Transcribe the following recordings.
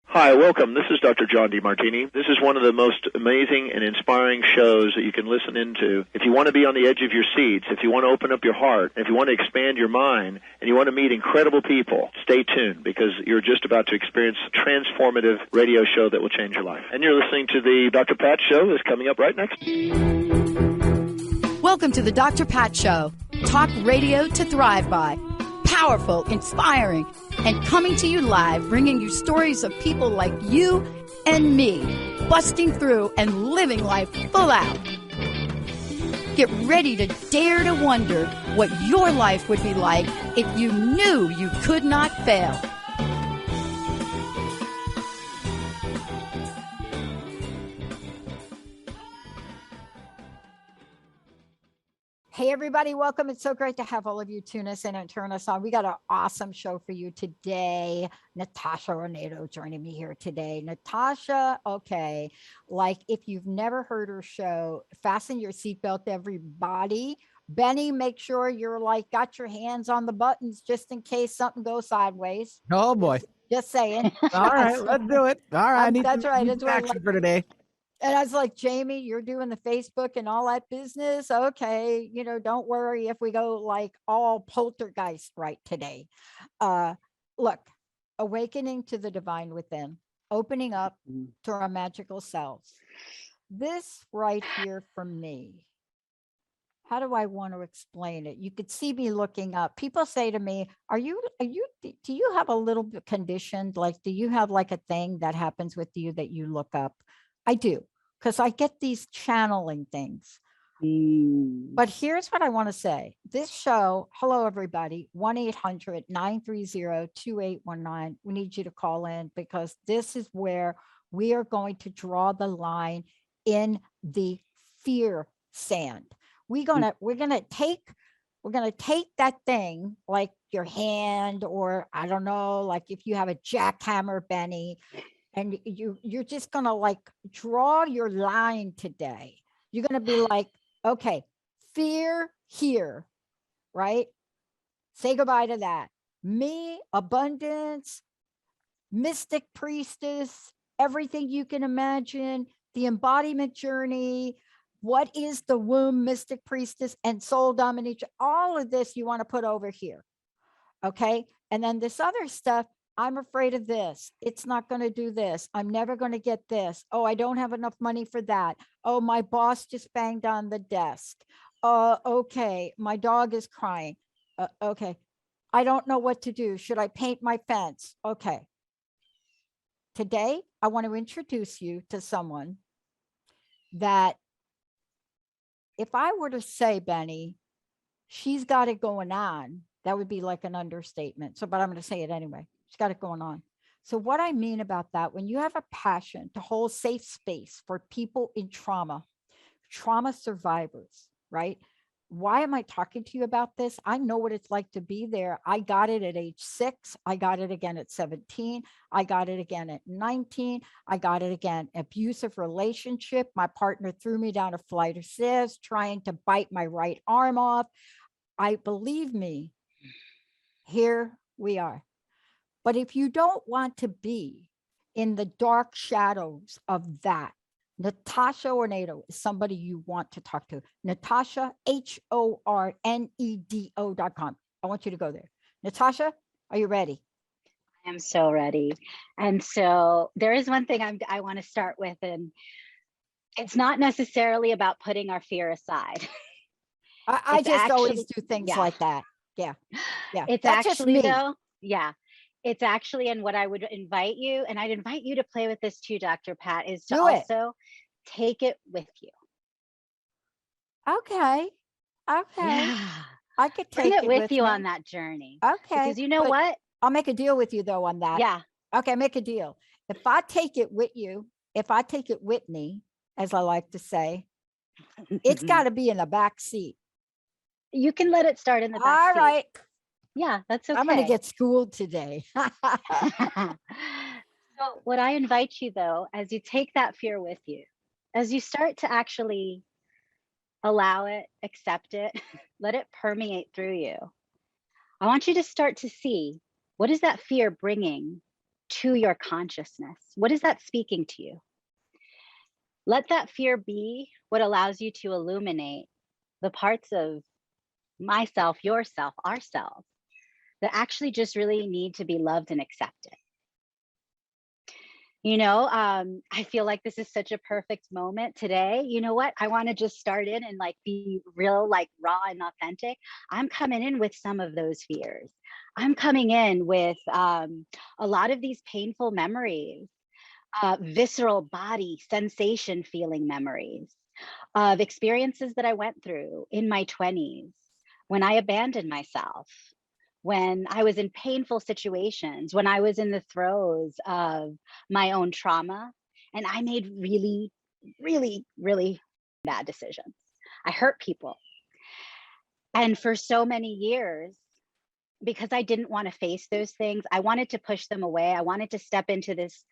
Hi, welcome. This is Dr. John DeMartini. This is one of the most amazing and inspiring shows that you can listen into. If you want to be on the edge of your seats, if you want to open up your heart, if you want to expand your mind, and you want to meet incredible people, stay tuned because you're just about to experience a transformative radio show that will change your life. And you're listening to the Dr. Pat Show that's coming up right next. Welcome to the Dr. Pat Show. Talk radio to thrive by. Powerful, inspiring, and coming to you live, bringing you stories of people like you and me, busting through and living life full out. Get ready to dare to wonder what your life would be like if you knew you could not fail. Hey, everybody, welcome. It's so great to have all of you tune us in and turn us on. We got an awesome show for you today. Natasha Hornedo joining me here today. Natasha, okay, like if you've never heard her show, fasten your seatbelt, everybody. Benny, make sure you're like got your hands on the buttons just in case something goes sideways. Oh, boy. Just saying. All right, let's do it. All right. That's right. That's action for today. And I was like, Jamie, you're doing the Facebook and all that business. Okay. You know, don't worry if we go like all poltergeist right today. Look, awakening to the divine within, opening up to our magical selves. This right here for me, how do I want to explain it? You could see me looking up. People say to me, do you have a little bit conditioned? Like, do you have like a thing that happens with you that you look up? I do, because I get these channeling things. But here's what I want to say. This show, hello, everybody, 1-800-930-2819. We need you to call in because this is where we are going to draw the line in the fear sand. We're gonna take that thing like your hand, or I don't know, like if you have a jackhammer, Benny, and you're just going to like draw your line today. You're going to be like, okay, fear here, right? Say goodbye to that. Me, abundance, mystic priestess, everything you can imagine, the embodiment journey. What is the womb, mystic priestess, and soul dominatrix? All of this you want to put over here. Okay. And then this other stuff, I'm afraid of this. It's not going to do this. I'm never going to get this. Oh, I don't have enough money for that. Oh, my boss just banged on the desk. Okay. My dog is crying. Okay. I don't know what to do. Should I paint my fence? Okay. Today, I want to introduce you to someone that if I were to say, Benny, she's got it going on, that would be like an understatement. But I'm going to say it anyway. She's got it going on. So what I mean about that, when you have a passion to hold safe space for people in trauma survivors, right? Why am I talking to you about this? I know what it's like to be there. I got it at age 6. I got it again at 17. I got it again at 19. I got it again. Abusive relationship. My partner threw me down a flight of stairs, trying to bite my right arm off. Believe me, here we are. But if you don't want to be in the dark shadows of that, Natasha Hornedo is somebody you want to talk to. Natasha, HORNEDO.com. I want you to go there. Natasha, are you ready? I am so ready. And so there is one thing I want to start with, and it's not necessarily about putting our fear aside. I just actually, always do things like that. Yeah. Yeah. It's that's actually though. Yeah. It's actually, and what I would invite you, and I'd invite you to play with this too, Dr. Pat, is to also take it with you. Okay. Yeah. I could take it with you on that journey. Okay. Because you know what? I'll make a deal with you though on that. Yeah. Okay, make a deal. If I take it with you, if I take it with me, as I like to say, it's got to be in the back seat. You can let it start in the back seat. All right. Yeah, that's okay. I'm going to get schooled today. So what I invite you though, as you take that fear with you, as you start to actually allow it, accept it, let it permeate through you. I want you to start to see, what is that fear bringing to your consciousness? What is that speaking to you? Let that fear be what allows you to illuminate the parts of myself, yourself, ourselves that actually just really need to be loved and accepted. I feel like this is such a perfect moment today. You know what? I want to just start in and like be real, like raw and authentic. I'm coming in with some of those fears. I'm coming in with a lot of these painful memories, visceral body sensation feeling memories of experiences that I went through in my 20s when I abandoned myself, when I was in painful situations, when I was in the throes of my own trauma, and I made really, really, really bad decisions. I hurt people. And for so many years, because I didn't want to face those things, I wanted to push them away. I wanted to step into this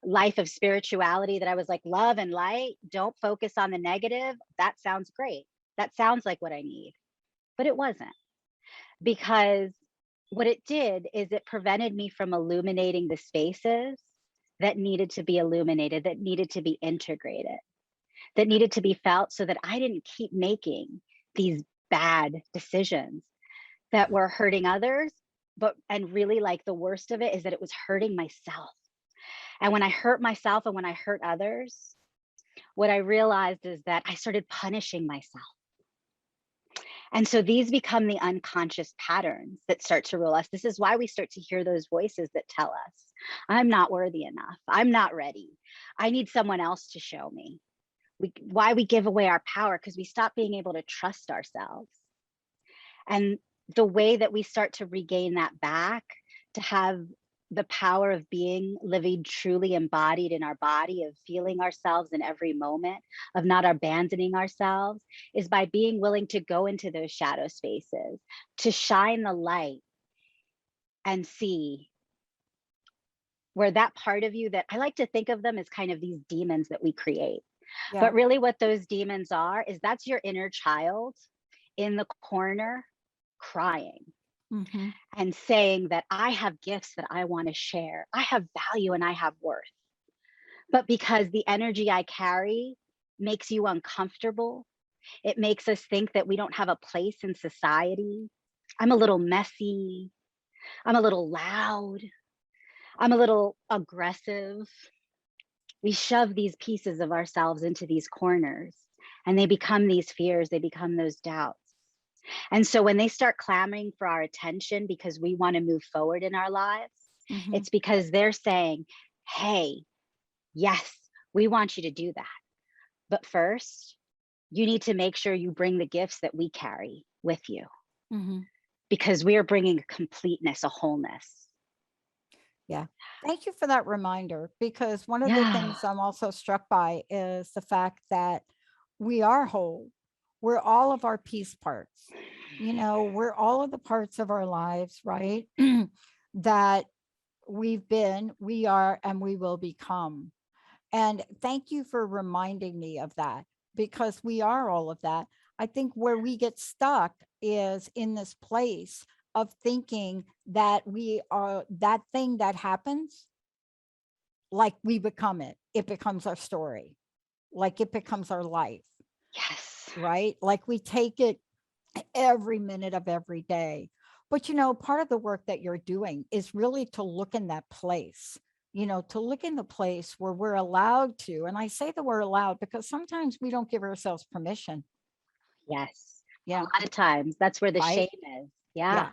life of spirituality that I was like, love and light, don't focus on the negative. That sounds great. That sounds like what I need. But it wasn't, because what it did is it prevented me from illuminating the spaces that needed to be illuminated, that needed to be integrated, that needed to be felt, so that I didn't keep making these bad decisions that were hurting others. And really, like, the worst of it is that it was hurting myself. And when I hurt myself and when I hurt others, what I realized is that I started punishing myself. And so these become the unconscious patterns that start to rule us. This is why we start to hear those voices that tell us, I'm not worthy enough. I'm not ready. I need someone else to show me. Why we give away our power, because we stop being able to trust ourselves. And the way that we start to regain that back, to have the power of being living truly embodied in our body, of feeling ourselves in every moment, of not abandoning ourselves, is by being willing to go into those shadow spaces, to shine the light and see where that part of you, that I like to think of them as kind of these demons that we create. Yeah. But really what those demons are is that's your inner child in the corner crying. Mm-hmm. And saying that I have gifts that I want to share. I have value and I have worth. But because the energy I carry makes you uncomfortable, it makes us think that we don't have a place in society. I'm a little messy. I'm a little loud. I'm a little aggressive. We shove these pieces of ourselves into these corners, and they become these fears. They become those doubts. And so when they start clamoring for our attention because we want to move forward in our lives, Mm-hmm. it's because they're saying, hey, yes, we want you to do that. But first, you need to make sure you bring the gifts that we carry with you, Mm-hmm. because we are bringing a completeness, a wholeness. Yeah. Thank you for that reminder, because one of the Yeah. things I'm also struck by is the fact that we are whole. We're all of our piece parts. We're all of the parts of our lives, right? That we've been, we are, and we will become. And thank you for reminding me of that, because we are all of that. I think where we get stuck is in this place of thinking that we are that thing that happens, like we become it. It becomes our story, like it becomes our life. Yes. Right? Like we take it every minute of every day. But, part of the work that you're doing is really to look in that place, to look in the place where we're allowed to. And I say that we're allowed because sometimes we don't give ourselves permission. Yes. Yeah. A lot of times that's where the Right? shame is. Yeah.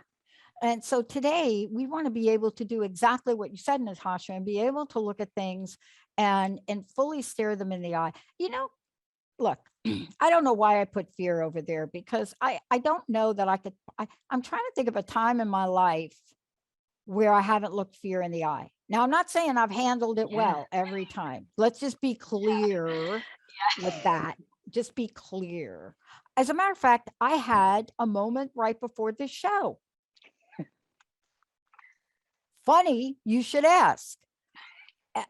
And so today we want to be able to do exactly what you said, Natasha, and be able to look at things and fully stare them in the eye. Look, I don't know why I put fear over there, because I don't know that I could. I'm trying to think of a time in my life where I haven't looked fear in the eye. Now, I'm not saying I've handled it well every time. Let's just be clear with that. Just be clear. As a matter of fact, I had a moment right before this show. Funny, you should ask.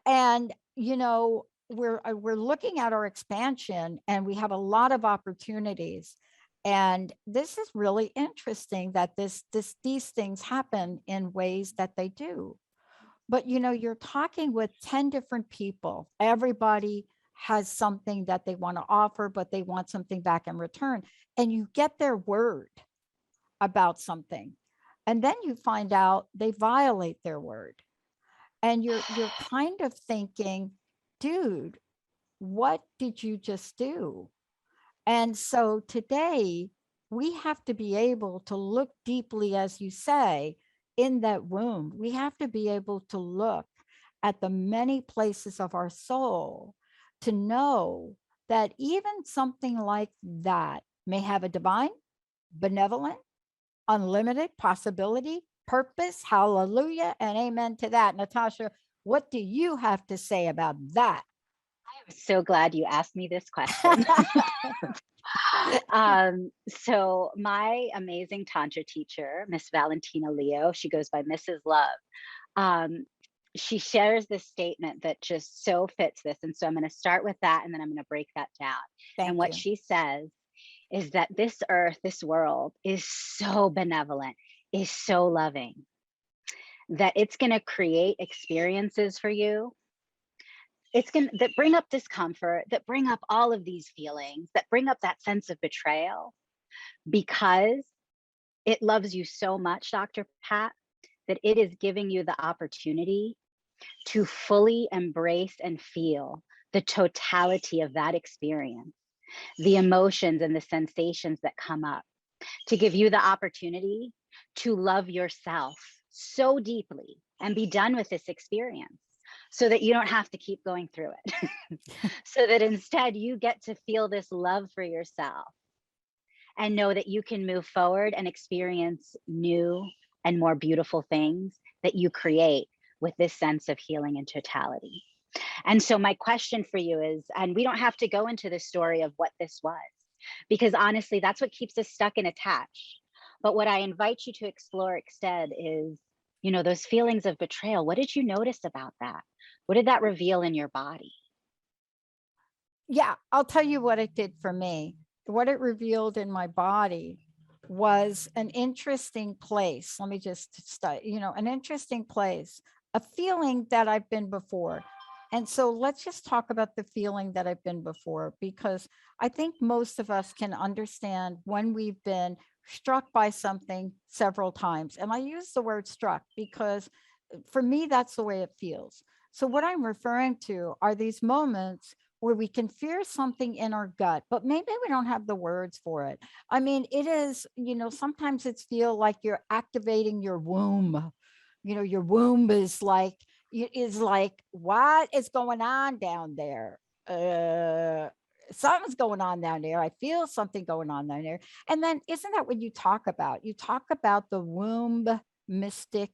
And, we're looking at our expansion, and we have a lot of opportunities. And this is really interesting that these things happen in ways that they do. But you're talking with 10 different people. Everybody has something that they want to offer, but they want something back in return. And you get their word about something. And then you find out they violate their word. And you're kind of thinking, dude, what did you just do? And so today we have to be able to look deeply, as you say, in that wound. We have to be able to look at the many places of our soul to know that even something like that may have a divine, benevolent, unlimited possibility, purpose. Hallelujah and amen to that. Natasha, what do you have to say about that? I'm so glad you asked me this question. So my amazing Tantra teacher, Miss Valentina Leo, she goes by Mrs. Love. She shares this statement that just so fits this. And so I'm going to start with that, and then I'm going to break that down. And what she says is that this earth, this world is so benevolent, is so loving, that it's going to create experiences for you. It's going to that bring up discomfort, that bring up all of these feelings, that bring up that sense of betrayal, because it loves you so much, Dr. Pat, that it is giving you the opportunity to fully embrace and feel the totality of that experience, the emotions and the sensations that come up, to give you the opportunity to love yourself so deeply and be done with this experience, so that you don't have to keep going through it. So that instead you get to feel this love for yourself and know that you can move forward and experience new and more beautiful things that you create with this sense of healing and totality. And so my question for you is, and we don't have to go into the story of what this was, because honestly, that's what keeps us stuck and attached. But what I invite you to explore instead is, those feelings of betrayal. What did you notice about that? What did that reveal in your body? Yeah, I'll tell you what it did for me. What it revealed in my body was an interesting place. Let me just start, an interesting place, a feeling that I've been before. And so let's just talk about the feeling that I've been before, because I think most of us can understand when we've been struck by something several times. And I use the word struck because for me, that's the way it feels. So what I'm referring to are these moments where we can fear something in our gut, but maybe we don't have the words for it. I mean, it is, sometimes it's feel like you're activating your womb. Your womb is like, what is going on down there? Something's going on down there. I feel something going on down there. And then isn't that what you talk about? You talk about the womb mystic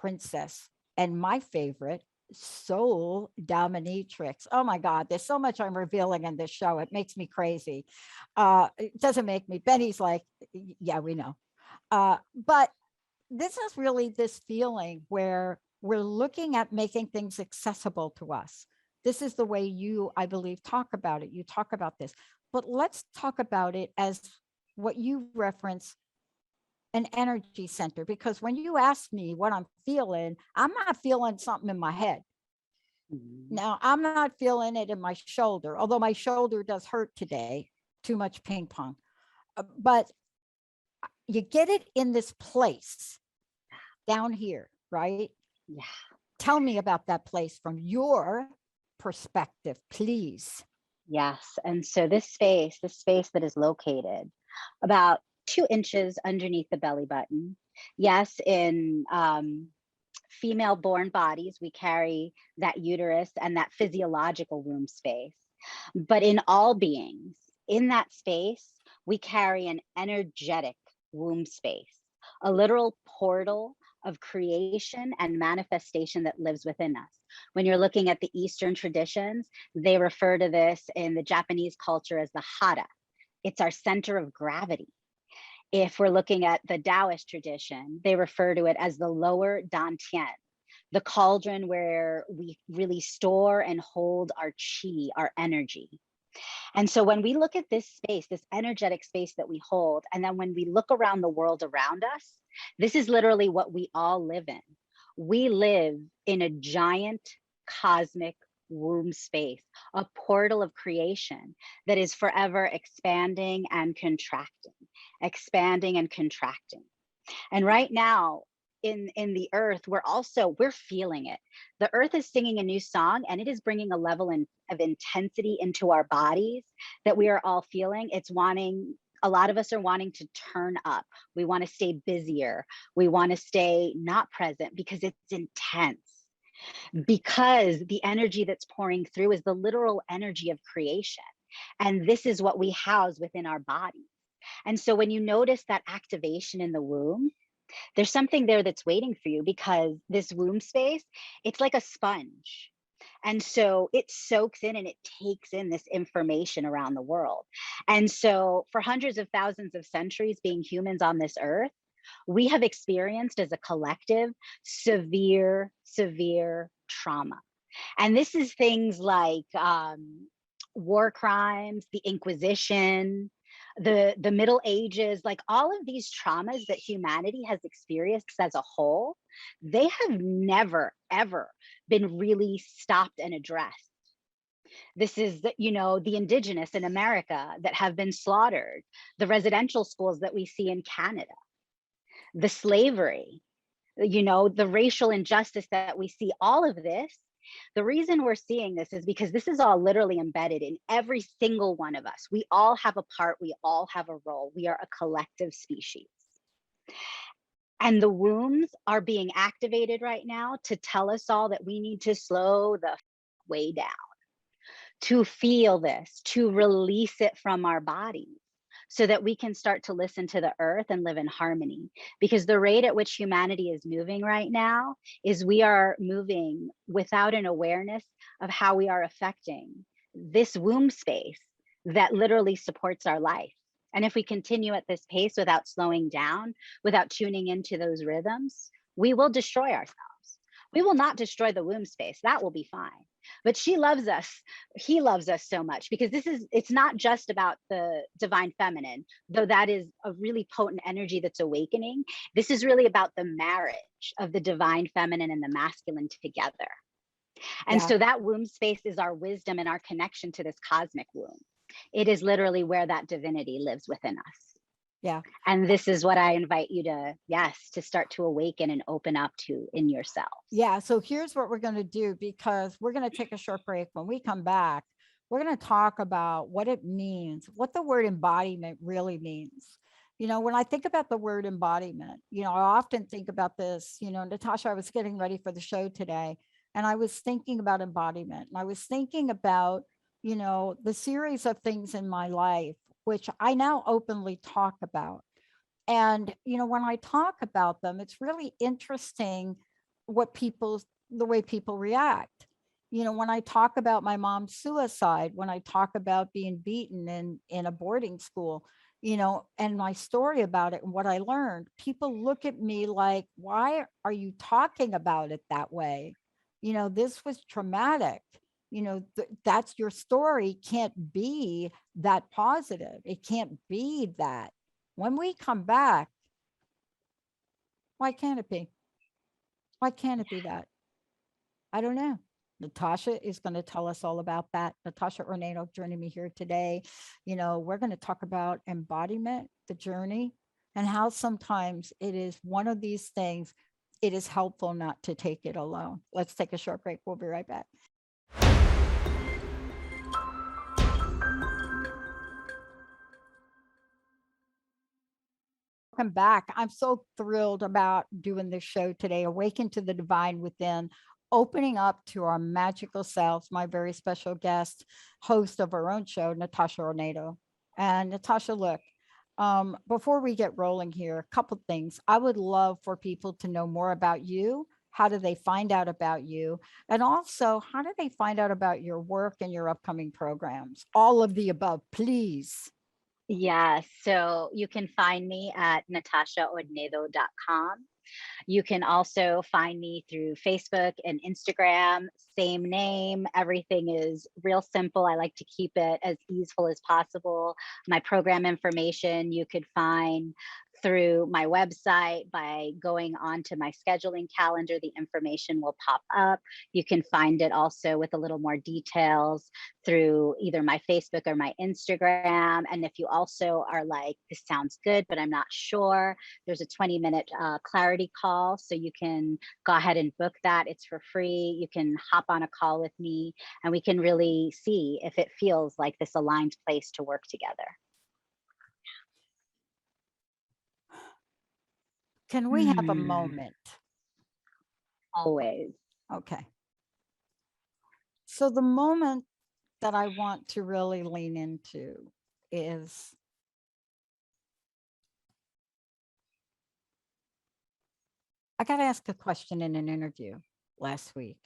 princess, and my favorite, soul dominatrix. Oh my God, there's so much I'm revealing in this show. It makes me crazy. It doesn't make me. Benny's like, yeah, we know. But this is really this feeling where we're looking at making things accessible to us. This is the way you, I believe, talk about it. You talk about this, but let's talk about it as what you reference, an energy center, because when you ask me what I'm not feeling something in my head. Now, I'm not feeling it in my shoulder, although my shoulder does hurt today, too much ping pong. But you get it in this place down here, right? Yeah. Tell me about that place from your perspective, please. Yes. And so this space that is located about 2 inches underneath the belly button. Yes, in female born bodies, we carry that uterus and that physiological womb space. But in all beings, in that space, we carry an energetic womb space, a literal portal of creation and manifestation that lives within us. When you're looking at the Eastern traditions, they refer to this in the Japanese culture as the hara. It's our center of gravity. If we're looking at the Taoist tradition, they refer to it as the lower dantian, the cauldron where we really store and hold our chi, our energy. And so when we look at this space, this energetic space that we hold, and then when we look around the world around us, this is literally what we all live in. We live in a giant cosmic womb space, a portal of creation that is forever expanding and contracting, expanding and contracting. And right now, in the earth, we're feeling it. The earth is singing a new song, and it is bringing a level of intensity into our bodies that we are all feeling. A lot of us are wanting to turn up. We want to stay busier. We want to stay not present because it's intense. Because the energy that's pouring through is the literal energy of creation. And this is what we house within our bodies. And so when you notice that activation in the womb, there's something there that's waiting for you, because this womb space, it's like a sponge. And so it soaks in and it takes in this information around the world. And so for hundreds of thousands of centuries being humans on this earth, we have experienced as a collective severe trauma. And this is things like war crimes, the Inquisition, the Middle Ages, like all of these traumas that humanity has experienced as a whole, they have never, ever been really stopped and addressed. This is, the indigenous in America that have been slaughtered, the residential schools that we see in Canada, the slavery, the racial injustice that we see, all of this. The reason we're seeing this is because this is all literally embedded in every single one of us. We all have a part, we all have a role. We are a collective species. And the wombs are being activated right now to tell us all that we need to slow the way down, to feel this, to release it from our bodies, so that we can start to listen to the earth and live in harmony. Because the rate at which humanity is moving right now is we are moving without an awareness of how we are affecting this womb space that literally supports our life. And if we continue at this pace without slowing down, without tuning into those rhythms, we will destroy ourselves. We will not destroy the womb space. That will be fine. But she loves us. He loves us so much, because it's not just about the divine feminine, though that is a really potent energy that's awakening. This is really about the marriage of the divine feminine and the masculine together. And so that womb space is our wisdom and our connection to this cosmic womb. It is literally where that divinity lives within us. Yeah. And this is what I invite you to, to start to awaken and open up to in yourself. Yeah. So here's what we're going to do, because we're going to take a short break. When we come back, we're going to talk about what it means, what the word embodiment really means. When I think about the word embodiment, I often think about this, Natasha, I was getting ready for the show today, and I was thinking about embodiment, and I was thinking about, the series of things in my life, which I now openly talk about. And, when I talk about them, it's really interesting the way people react. When I talk about my mom's suicide, when I talk about being beaten in a boarding school, and my story about it and what I learned, people look at me like, why are you talking about it that way? This was traumatic. That's your story, can't be that positive. It can't be that. When we come back, why can't it be? Why can't it be that? I don't know. Natasha is going to tell us all about that. Natasha Hornedo joining me here today. We're going to talk about embodiment, the journey, and how sometimes it is one of these things. It is helpful not to take it alone. Let's take a short break. We'll be right back. Welcome back. I'm so thrilled about doing this show today, Awaken to the Divine Within, opening up to our magical selves, my very special guest, host of our own show, Natasha Hornedo. And Natasha, look, before we get rolling here, a couple things. I would love for people to know more about you. How do they find out about you? And also, how do they find out about your work and your upcoming programs? All of the above, please. Yeah, so you can find me at natashahornedo.com. You can also find me through Facebook and Instagram, same name. Everything is real simple. I like to keep it as easeful as possible. My program information you could find through my website by going onto my scheduling calendar. The information will pop up. You can find it also with a little more details through either my Facebook or my Instagram. And if you also are like, this sounds good, but I'm not sure, there's a 20-minute clarity call. So you can go ahead and book that. It's for free. You can hop on a call with me and we can really see if it feels like this aligned place to work together. Can we have a moment? Always. Okay. So the moment that I want to really lean into is I got asked a question in an interview last week.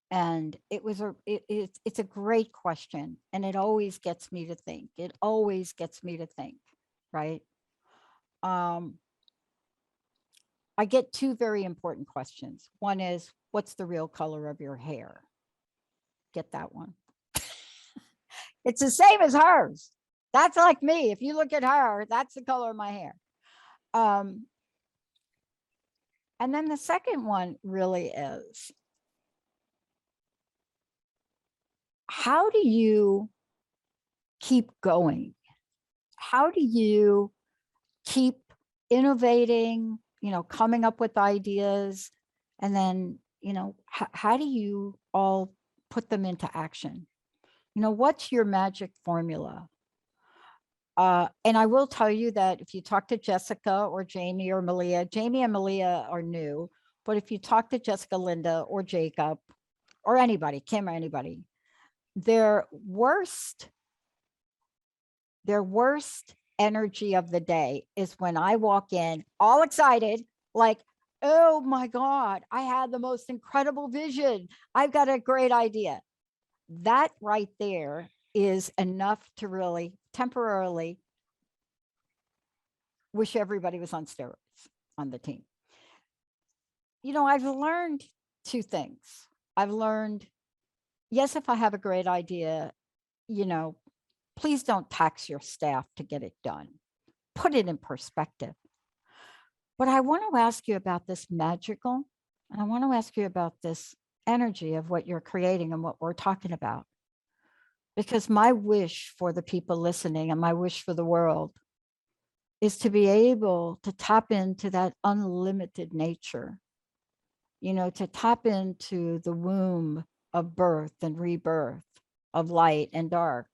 And it was it's a great question. And it always gets me to think. It always gets me to think, right? I get two very important questions. One is, what's the real color of your hair? Get that one. It's the same as hers. That's like me. If you look at her, that's the color of my hair. And then the second one really is, how do you keep going? How do you keep innovating, coming up with ideas? And then, how do you all put them into action? What's your magic formula? And I will tell you that if you talk to Jessica or Jamie or Malia, Jamie and Malia are new, but if you talk to Jessica, Linda, or Jacob, or anybody, Kim or anybody, their worst energy of the day is when I walk in all excited, like, oh my God, I had the most incredible vision. I've got a great idea. That right there is enough to really temporarily wish everybody was on steroids on the team. I've learned two things. I've learned, yes, if I have a great idea, please don't tax your staff to get it done. Put it in perspective. But I want to ask you about this magical, and I want to ask you about this energy of what you're creating and what we're talking about. Because my wish for the people listening and my wish for the world is to be able to tap into that unlimited nature, to tap into the womb of birth and rebirth, of light and dark.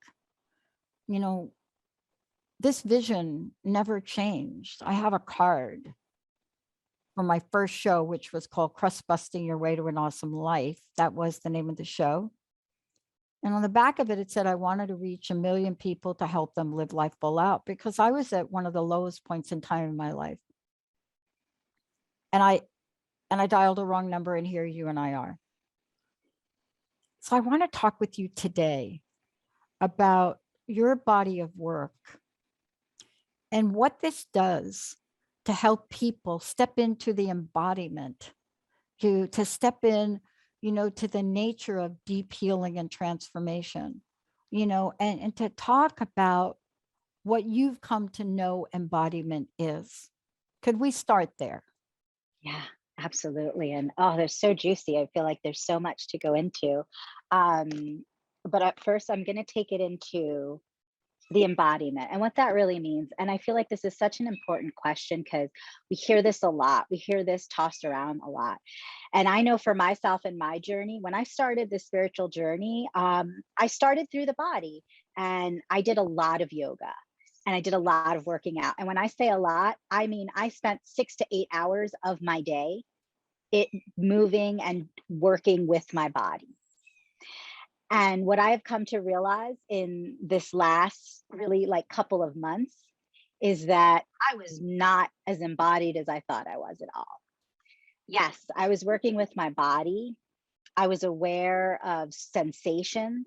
This vision never changed. I have a card from my first show, which was called Crust Busting Your Way to an Awesome Life. That was the name of the show. And on the back of it, it said, I wanted to reach 1 million people to help them live life full out, because I was at one of the lowest points in time in my life. And I dialed a wrong number, and here you and I are. So I want to talk with you today about your body of work and what this does to help people step into the embodiment, to step in, to the nature of deep healing and transformation, and to talk about what you've come to know embodiment is. Could we start there? Yeah, absolutely. And they're so juicy. I feel like there's so much to go into. But at first, I'm going to take it into the embodiment and what that really means. And I feel like this is such an important question because we hear this a lot. We hear this tossed around a lot. And I know for myself and my journey, when I started this spiritual journey, I started through the body, and I did a lot of yoga and I did a lot of working out. And when I say a lot, I mean, I spent 6 to 8 hours of my day moving and working with my body. And what I've come to realize in this last really couple of months is that I was not as embodied as I thought I was at all. Yes, I was working with my body. I was aware of sensations.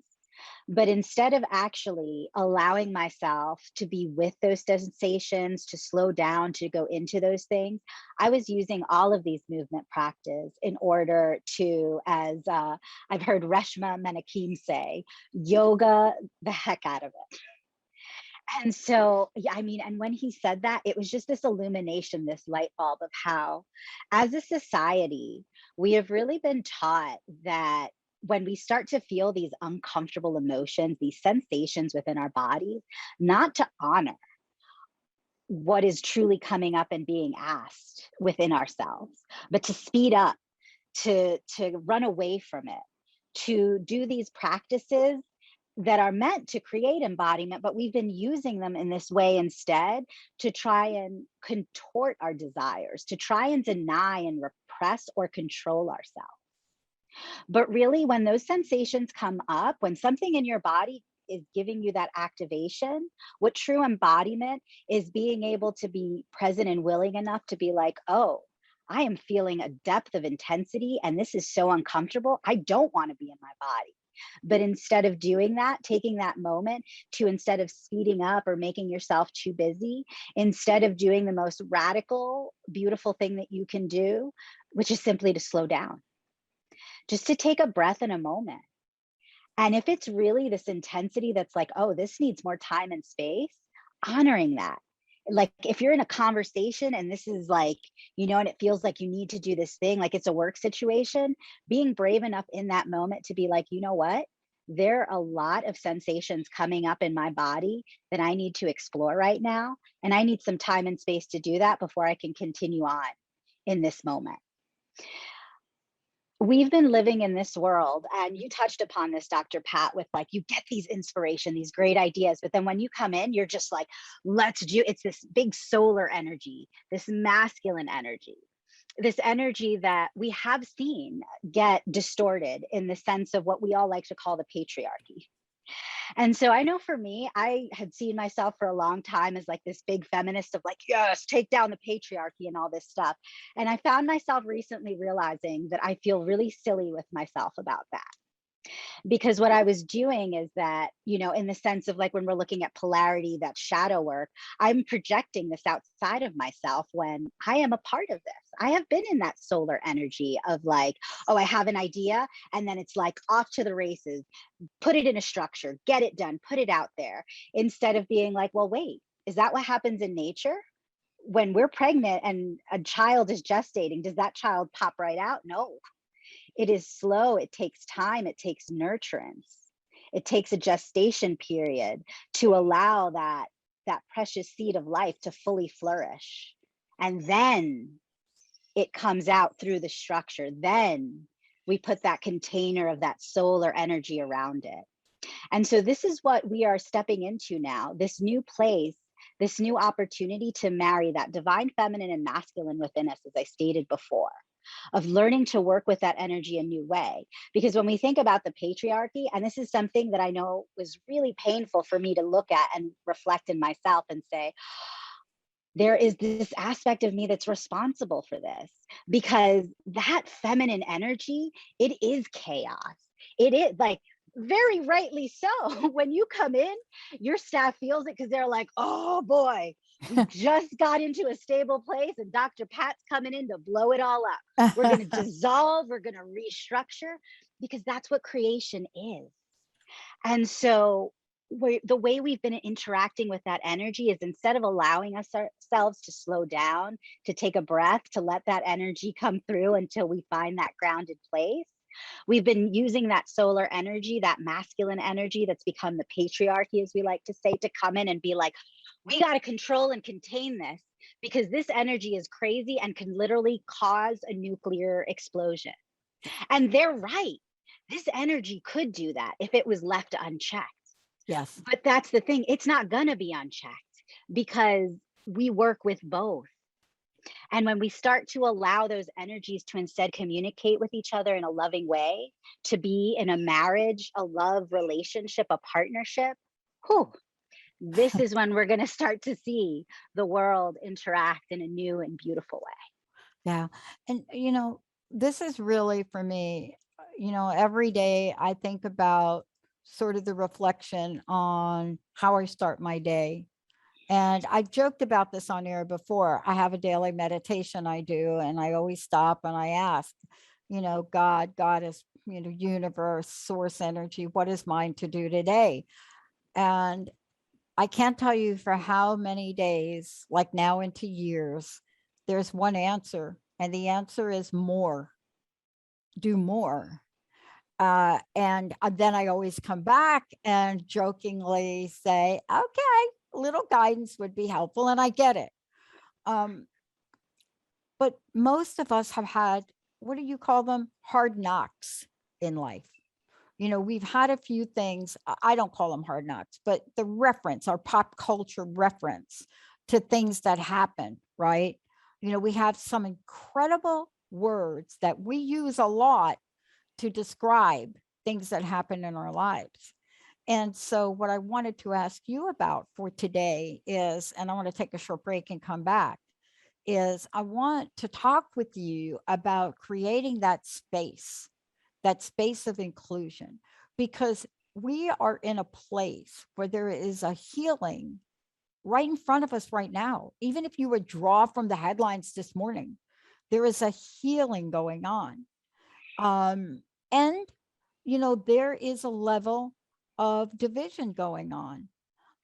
But instead of actually allowing myself to be with those sensations, to slow down, to go into those things, I was using all of these movement practice in order to, as I've heard Reshma Menakem say, yoga the heck out of it. And so, yeah, I mean, and when he said that, it was just this illumination, this light bulb of how, as a society, we have really been taught that when we start to feel these uncomfortable emotions, these sensations within our bodies, not to honor what is truly coming up and being asked within ourselves, but to speed up, to run away from it, to do these practices that are meant to create embodiment, but we've been using them in this way instead to try and contort our desires, to try and deny and repress or control ourselves. But really, when those sensations come up, when something in your body is giving you that activation, what true embodiment is being able to be present and willing enough to be like, oh, I am feeling a depth of intensity and this is so uncomfortable. I don't want to be in my body. But instead of doing that, taking that moment to, instead of speeding up or making yourself too busy, instead of doing the most radical, beautiful thing that you can do, which is simply to slow down, just to take a breath in a moment. And if it's really this intensity that's like, oh, this needs more time and space, honoring that. Like if you're in a conversation and this is like, and it feels like you need to do this thing, like it's a work situation, being brave enough in that moment to be like, you know what? There are a lot of sensations coming up in my body that I need to explore right now. And I need some time and space to do that before I can continue on in this moment. We've been living in this world, and you touched upon this, Dr. Pat, with like, you get these inspiration, these great ideas, but then when you come in, you're just like, let's do, it's this big solar energy, this masculine energy, this energy that we have seen get distorted in the sense of what we all like to call the patriarchy. And so I know for me, I had seen myself for a long time as like this big feminist of like, yes, take down the patriarchy and all this stuff. And I found myself recently realizing that I feel really silly with myself about that. Because what I was doing is that, in the sense of like when we're looking at polarity, that shadow work, I'm projecting this outside of myself when I am a part of this. I have been in that solar energy of like, oh, I have an idea. And then it's like off to the races, put it in a structure, get it done, put it out there, instead of being like, well, wait, is that what happens in nature? When we're pregnant and a child is gestating, does that child pop right out? No. It is slow. It takes time. It takes nurturance. It takes a gestation period to allow that precious seed of life to fully flourish. And then it comes out through the structure. Then we put that container of that solar energy around it. And so this is what we are stepping into now, this new place, this new opportunity to marry that divine feminine and masculine within us, as I stated before, of learning to work with that energy a new way. Because when we think about the patriarchy, and this is something that I know was really painful for me to look at and reflect in myself and say, there is this aspect of me that's responsible for this, because that feminine energy, it is chaos. It is like, very rightly so. When you come in, your staff feels it because they're like, oh boy, we just got into a stable place and Dr. Pat's coming in to blow it all up. We're going to dissolve, we're going to restructure, because that's what creation is. And so the way we've been interacting with that energy is, instead of allowing ourselves to slow down, to take a breath, to let that energy come through until we find that grounded place, we've been using that solar energy, that masculine energy that's become the patriarchy, as we like to say, to come in and be like, we got to control and contain this, because this energy is crazy and can literally cause a nuclear explosion. And they're right. This energy could do that if it was left unchecked. Yes. But that's the thing. It's not going to be unchecked, because we work with both. And when we start to allow those energies to instead communicate with each other in a loving way, to be in a marriage, a love relationship, a partnership, this is when we're going to start to see the world interact in a new and beautiful way. Yeah. And, this is really for me, every day I think about sort of the reflection on how I start my day. And I joked about this on air before. I have a daily meditation I do, and I always stop and I ask, God, Goddess, universe, source energy, what is mine to do today? And I can't tell you for how many days, like now into years, there's one answer. And the answer is more, do more. And then I always come back and jokingly say, okay, a little guidance would be helpful. And I get it. But most of us have had, what do you call them? Hard knocks in life. We've had a few things, I don't call them hard knocks, but the reference, our pop culture reference to things that happen, right? We have some incredible words that we use a lot to describe things that happen in our lives. And so what I wanted to ask you about for today is, and I want to take a short break and come back, is I want to talk with you about creating that space of inclusion, because we are in a place where there is a healing right in front of us right now. Even if you would draw from the headlines this morning, there is a healing going on. And, there is a level of division going on.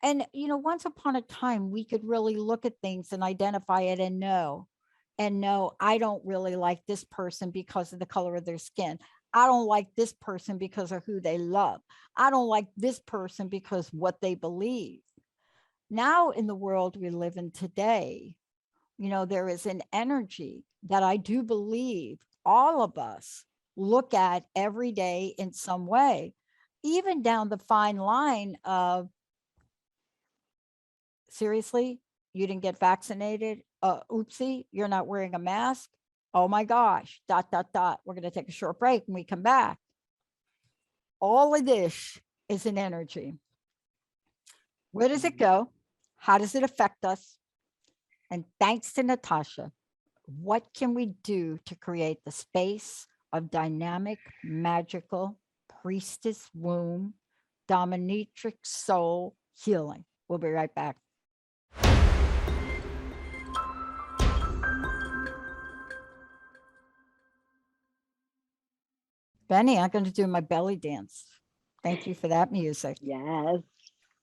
And, once upon a time, we could really look at things and identify it and know, I don't really like this person because of the color of their skin. I don't like this person because of who they love. I don't like this person because what they believe. Now in the world we live in today, there is an energy that I do believe all of us look at every day in some way, even down the fine line of, seriously, you didn't get vaccinated? Oopsie, you're not wearing a mask? Oh my gosh, ... We're going to take a short break and we come back. All of this is an energy. Where does it go? How does it affect us? And thanks to Natasha, what can we do to create the space of dynamic, magical, priestess womb, dominatrix soul healing? We'll be right back. Benny, I'm going to do my belly dance. Thank you for that music. Yes.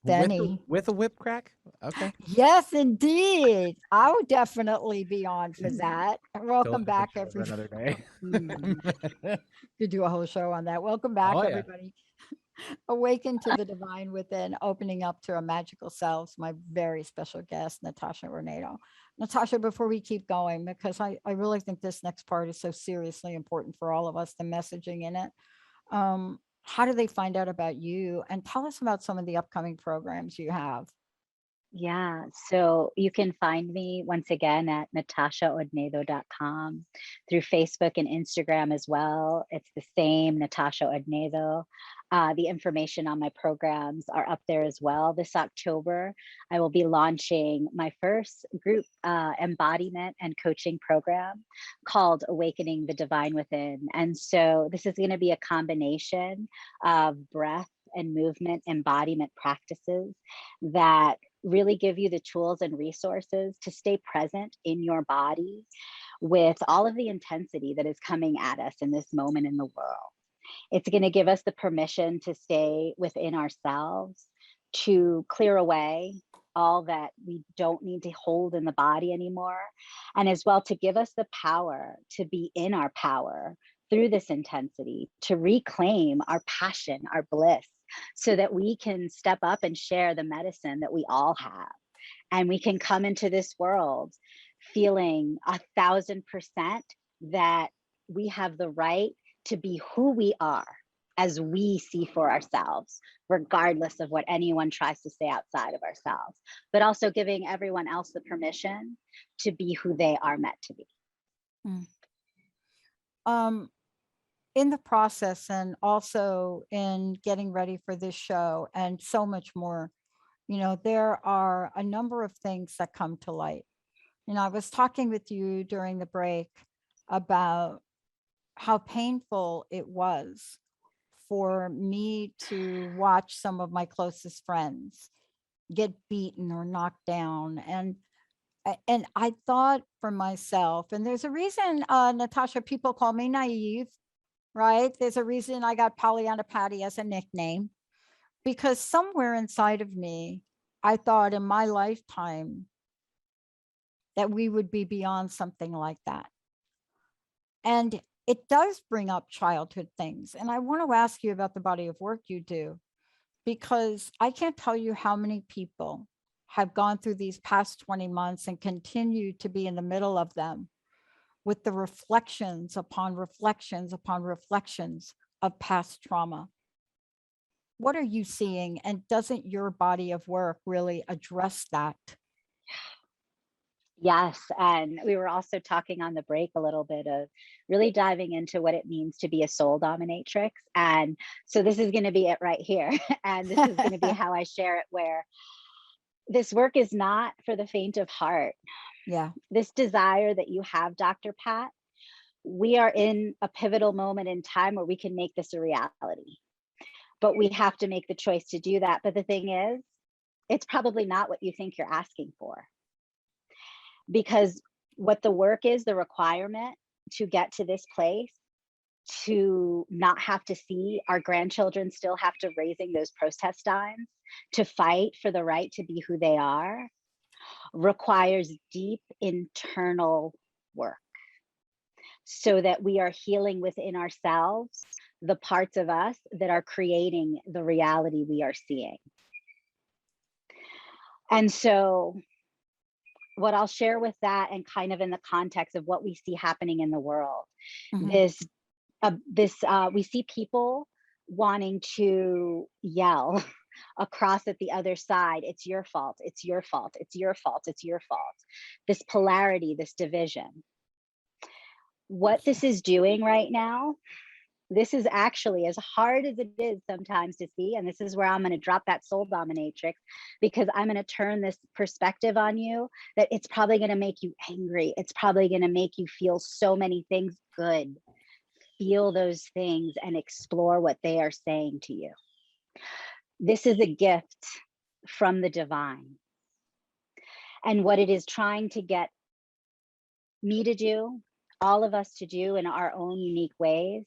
Benny. With a whip crack? Okay. Yes, indeed. I would definitely be on for that. Welcome back, For another everybody. day. Could do a whole show on that. Welcome back, Oh, yeah. everybody. Awaken to the divine within, opening up to our magical selves. My very special guest, Natasha Hornedo. Natasha, before we keep going, because I really think this next part is so seriously important for all of us, the messaging in it. How do they find out about you? And tell us about some of the upcoming programs you have. Yeah, so you can find me once again at natashahodnedo.com, through Facebook and Instagram as well. It's the same, Natasha Hornedo. The information on my programs are up there as well. This October, I will be launching my first group embodiment and coaching program called Awakening the Divine Within. And so this is going to be a combination of breath and movement embodiment practices that really give you the tools and resources to stay present in your body with all of the intensity that is coming at us in this moment in the world. It's going to give us the permission to stay within ourselves, to clear away all that we don't need to hold in the body anymore, and as well to give us the power to be in our power through this intensity, to reclaim our passion, our bliss, so that we can step up and share the medicine that we all have. And we can come into this world feeling 1,000% that we have the right to be who we are as we see for ourselves, regardless of what anyone tries to say outside of ourselves, but also giving everyone else the permission to be who they are meant to be. In the process, and also in getting ready for this show and so much more, there are a number of things that come to light. I was talking with you during the break about how painful it was for me to watch some of my closest friends get beaten or knocked down. And I thought for myself, and there's a reason, Natasha, people call me naive, right? There's a reason I got Pollyanna Patty as a nickname, because somewhere inside of me, I thought in my lifetime that we would be beyond something like that. And it does bring up childhood things. And I want to ask you about the body of work you do, because I can't tell you how many people have gone through these past 20 months and continue to be in the middle of them with the reflections upon reflections upon reflections of past trauma. What are you seeing? And doesn't your body of work really address that? Yes. And we were also talking on the break a little bit of really diving into what it means to be a soul dominatrix. And so this is going to be it right here. And this is going to be how I share it, where this work is not for the faint of heart. Yeah. This desire that you have, Dr. Pat, we are in a pivotal moment in time where we can make this a reality. But we have to make the choice to do that. But the thing is, it's probably not what you think you're asking for. Because what the work is, the requirement to get to this place, to not have to see our grandchildren still have to raising those protest dimes, to fight for the right to be who they are, requires deep internal work, so that we are healing within ourselves the parts of us that are creating the reality we are seeing. And so what I'll share with that, and kind of in the context of what we see happening in the world, we see people wanting to yell across at the other side, it's your fault, it's your fault, it's your fault, it's your fault. This polarity, this division. What this is doing right now, this is actually, as hard as it is sometimes to see, and this is where I'm going to drop that soul dominatrix, because I'm going to turn this perspective on you that it's probably going to make you angry. It's probably going to make you feel so many things good. Feel those things and explore what they are saying to you. This is a gift from the divine. And what it is trying to get me to do, all of us to do in our own unique ways,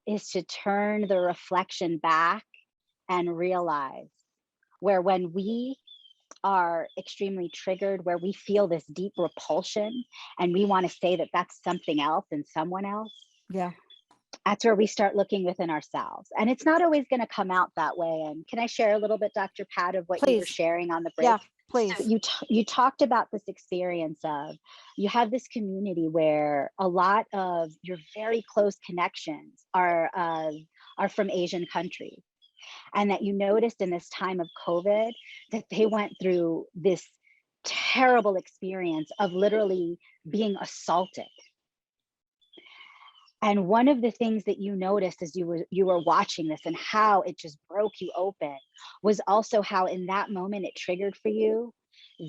is to turn the reflection back and realize where, when we are extremely triggered, where we feel this deep repulsion and we want to say that that's something else and someone else. Yeah. That's where we start looking within ourselves. And it's not always going to come out that way. And can I share a little bit, Dr. Pat, of what you were sharing on the break? Yeah, please. So you talked about this experience of, you have this community where a lot of your very close connections are from Asian countries. And that you noticed in this time of COVID that they went through this terrible experience of literally being assaulted. And one of the things that you noticed as you were watching this, and how it just broke you open, was also how in that moment it triggered for you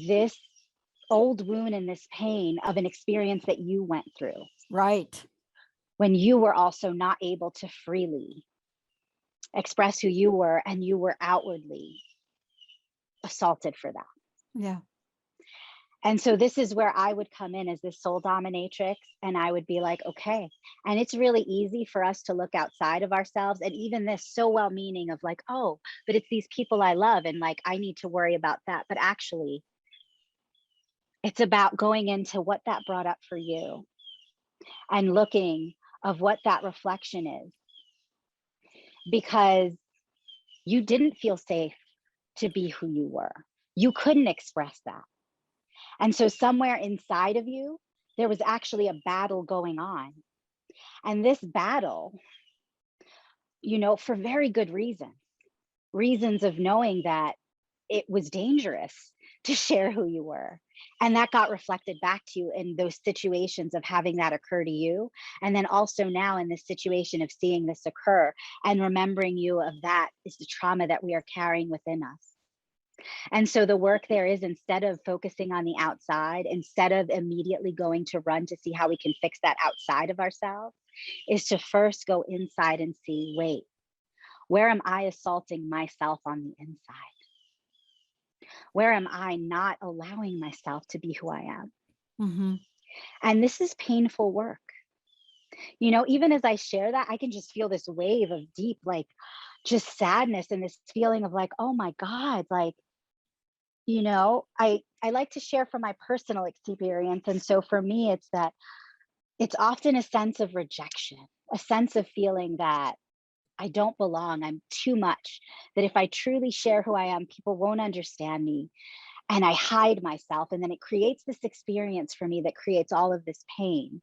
this old wound and this pain of an experience that you went through. Right. When you were also not able to freely express who you were, and you were outwardly assaulted for that. Yeah. And so this is where I would come in as this soul dominatrix, and I would be like, okay. And it's really easy for us to look outside of ourselves, and even this so well-meaning of like, oh, but it's these people I love, and like, I need to worry about that. But actually, it's about going into what that brought up for you and looking of what that reflection is. Because you didn't feel safe to be who you were. You couldn't express that. And so somewhere inside of you, there was actually a battle going on. And this battle, for very good reasons of knowing that it was dangerous to share who you were. And that got reflected back to you in those situations of having that occur to you. And then also now in this situation of seeing this occur and remembering you of that is the trauma that we are carrying within us. And so the work there is, instead of focusing on the outside, instead of immediately going to run to see how we can fix that outside of ourselves, is to first go inside and see, wait, Where am I assaulting myself on the inside? Where am I not allowing myself to be who I am? Mm-hmm. And this is painful work. You know, even as I share that, I can just feel this wave of deep, like, just sadness and this feeling of like, oh my God, like, you know, I like to share from my personal experience. And so for me, it's that it's often a sense of rejection, a sense of feeling that I don't belong, I'm too much, that if I truly share who I am, people won't understand me. And I hide myself. And then it creates this experience for me that creates all of this pain.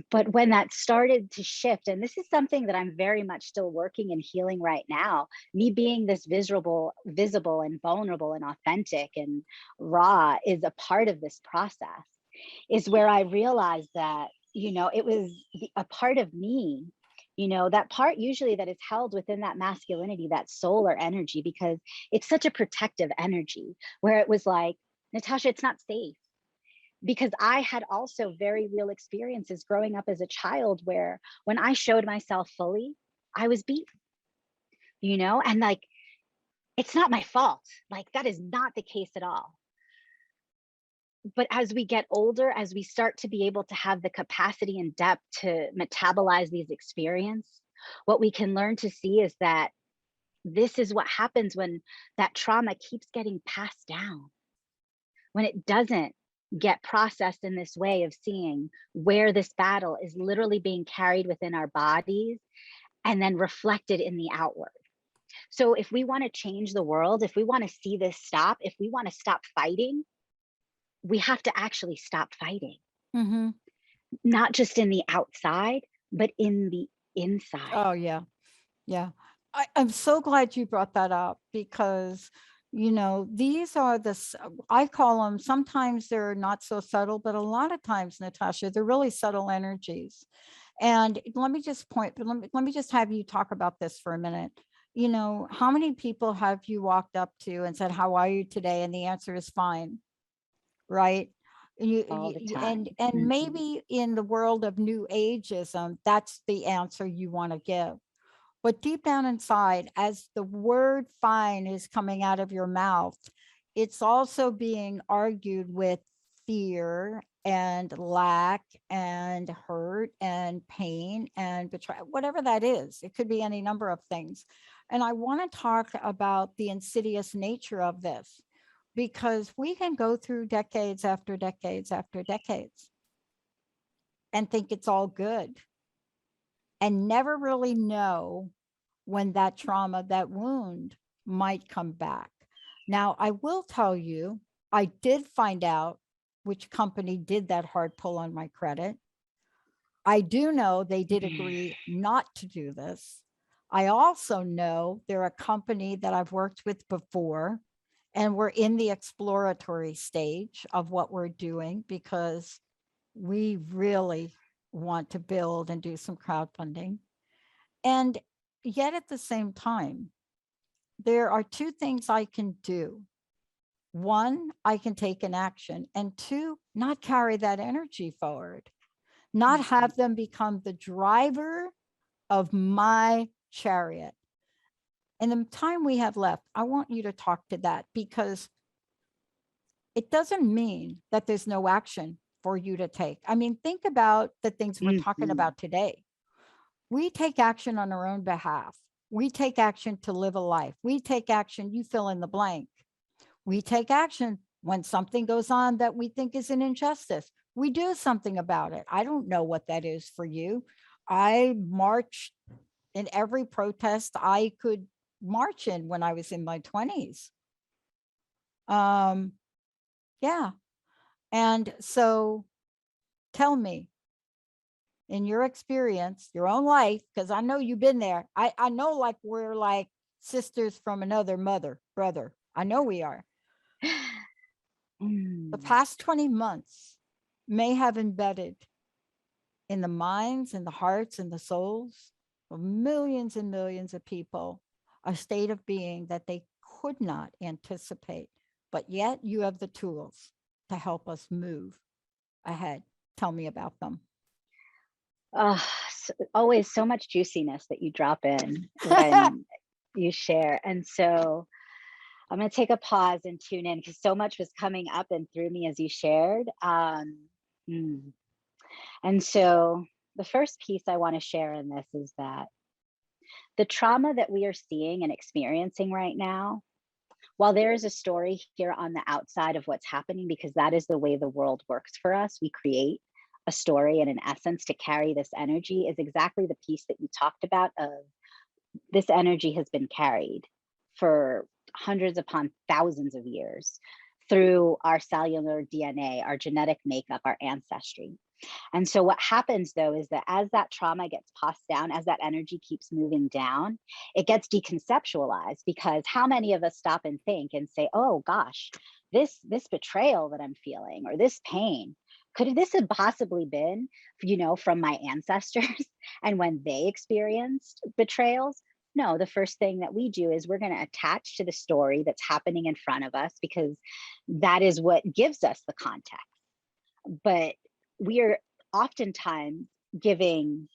But when that started to shift, and this is something that I'm very much still working and healing right now, me being this visible and vulnerable and authentic and raw is a part of this process, is where I realized that, you know, it was a part of me, you know, that part usually that is held within that masculinity, that solar energy, because it's such a protective energy, where it was like, Natasha, it's not safe. Because I had also very real experiences growing up as a child where when I showed myself fully, I was beaten, you know, and like, it's not my fault. Like, that is not the case at all. But as we get older, as we start to be able to have the capacity and depth to metabolize these experiences, what we can learn to see is that this is what happens when that trauma keeps getting passed down, when it doesn't get processed in this way of seeing where this battle is literally being carried within our bodies and then reflected in the outward. So if we want to change the world, if we want to see this stop, if we want to stop fighting, we have to actually stop fighting, Mm-hmm. not just in the outside, but in the inside. Oh, yeah. Yeah. I'm so glad you brought that up because, you know, these are I call them, sometimes they're not so subtle, but a lot of times, Natasha, they're really subtle energies. And let me just let me just have you talk about this for a minute. You know, how many people have you walked up to and said, "How are you today?" And the answer is fine, right? All the And time. Mhm. maybe in the world of new ageism, that's the answer you want to give. But deep down inside, as the word fine is coming out of your mouth, it's also being argued with fear and lack and hurt and pain and betrayal, whatever that is. It could be any number of things. And I want to talk about the insidious nature of this, because we can go through decades after decades after decades and think it's all good and never really know when that trauma, that wound might come back. Now, I will tell you, I did find out which company did that hard pull on my credit. I do know they did agree not to do this. I also know they're a company that I've worked with before, and we're in the exploratory stage of what we're doing because we really want to build and do some crowdfunding. And yet at the same time, there are two things I can do. One, I can take an action, and two, not carry that energy forward, not have them become the driver of my chariot. In the time we have left, I want you to talk to that, because it doesn't mean that there's no action for you to take. I mean, think about the things we're talking about today. We take action on our own behalf. We take action to live a life. We take action, you fill in the blank. We take action when something goes on that we think is an injustice. We do something about it. I don't know what that is for you. I marched in every protest I could march in when I was in my 20s. Yeah. And so tell me, in your experience, your own life, because I know you've been there. I know, like, we're like sisters from another mother, brother. I know we are. The past 20 months may have embedded in the minds and the hearts and the souls of millions and millions of people a state of being that they could not anticipate, but yet you have the tools to help us move ahead. Tell me about them. Oh, always so much juiciness that you drop in when you share. And so I'm going to take a pause and tune in because so much was coming up and through me as you shared. And so the first piece I want to share in this is that the trauma that we are seeing and experiencing right now, while there is a story here on the outside of what's happening, because that is the way the world works for us, we create a story and an essence to carry this energy, is exactly the piece that you talked about of this energy has been carried for hundreds upon thousands of years through our cellular DNA, our genetic makeup, our ancestry. And so what happens though is that as that trauma gets passed down, as that energy keeps moving down, it gets deconceptualized, because how many of us stop and think and say, oh gosh, this betrayal that I'm feeling, or this pain, could this have possibly been, from my ancestors and when they experienced betrayals? No, the first thing that we do is we're going to attach to the story that's happening in front of us, because that is what gives us the context. But we are oftentimes giving,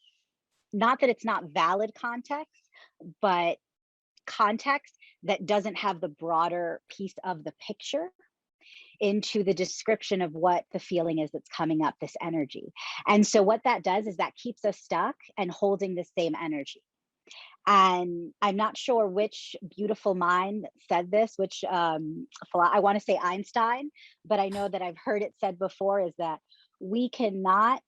not that it's not valid context, but context that doesn't have the broader piece of the picture into the description of what the feeling is that's coming up, this energy. And so what that does is that keeps us stuck and holding the same energy. And I'm not sure which beautiful mind said this, which I want to say Einstein, but I know that I've heard it said before, is that we cannot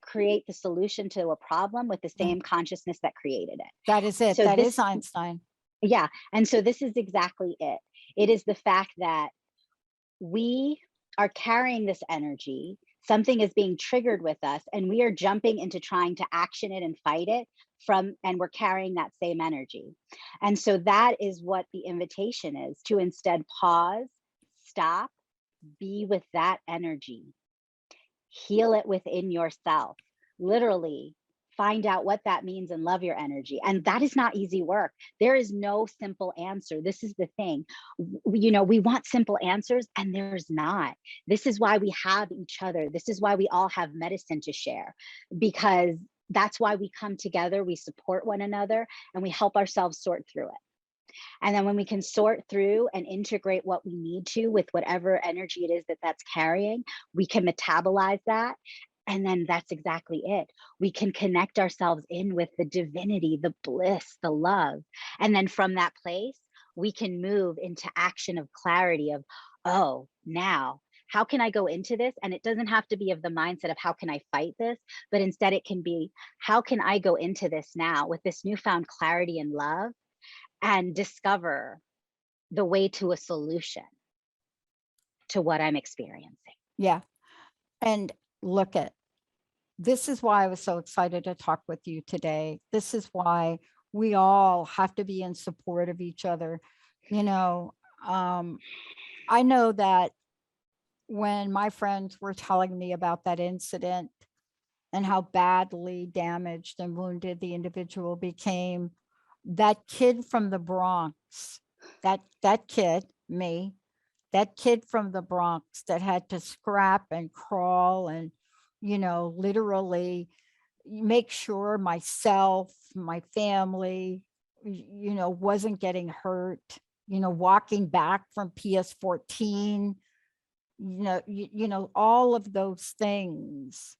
create the solution to a problem with the same consciousness that created it. That is it. So That is Einstein. Yeah. And so this is exactly it. It is the fact that we are carrying this energy, something is being triggered with us, and we are jumping into trying to action it and fight it and we're carrying that same energy. And so that is what the invitation is, to instead pause, stop, be with that energy, heal it within yourself, literally find out what that means and love your energy. And that is not easy work. There is no simple answer. This is the thing. We want simple answers, and there's not. This is why we have each other. This is why we all have medicine to share, because that's why we come together, we support one another, and we help ourselves sort through it. And then when we can sort through and integrate what we need to with whatever energy it is that's carrying, we can metabolize that. And then that's exactly it. We can connect ourselves in with the divinity, the bliss, the love. And then from that place, we can move into action of clarity of, oh, now, how can I go into this? And it doesn't have to be of the mindset of how can I fight this, but instead it can be, how can I go into this now with this newfound clarity and love and discover the way to a solution to what I'm experiencing. Yeah. And look this is why I was so excited to talk with you today. This is why we all have to be in support of each other. I know that when my friends were telling me about that incident and how badly damaged and wounded the individual became, that kid from the Bronx, that kid from the Bronx that had to scrap and crawl and, literally make sure myself, my family, wasn't getting hurt, walking back from PS14, all of those things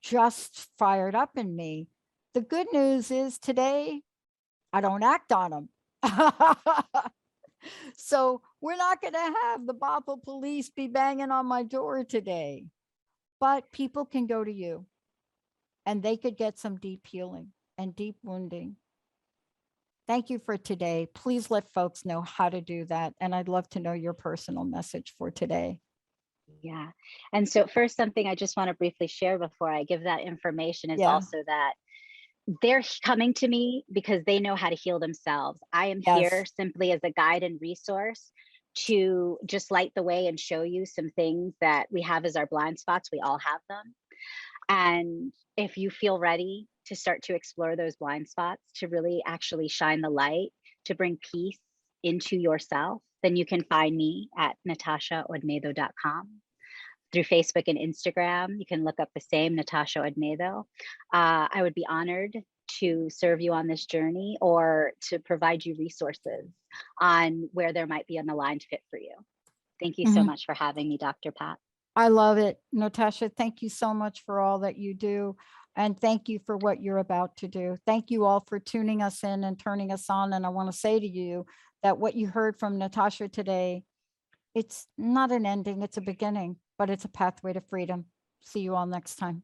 just fired up in me. The good news is today, I don't act on them. So we're not going to have the Bothell police be banging on my door today, but people can go to you and they could get some deep healing and deep wounding. Thank you for today. Please let folks know how to do that. And I'd love to know your personal message for today. Yeah. And so first, something I just want to briefly share before I give that information is also that they're coming to me because they know how to heal themselves. I am here simply as a guide and resource to just light the way and show you some things that we have as our blind spots. We all have them. And if you feel ready to start to explore those blind spots, to really actually shine the light, to bring peace into yourself, then you can find me at natashahornedo.com. Through Facebook and Instagram, you can look up the same, Natasha Hornedo. I would be honored to serve you on this journey or to provide you resources on where there might be an aligned fit for you. Thank you so much for having me, Dr. Pat. I love it. Natasha, thank you so much for all that you do. And thank you for what you're about to do. Thank you all for tuning us in and turning us on. And I want to say to you that what you heard from Natasha today, it's not an ending, it's a beginning, but it's a pathway to freedom. See you all next time.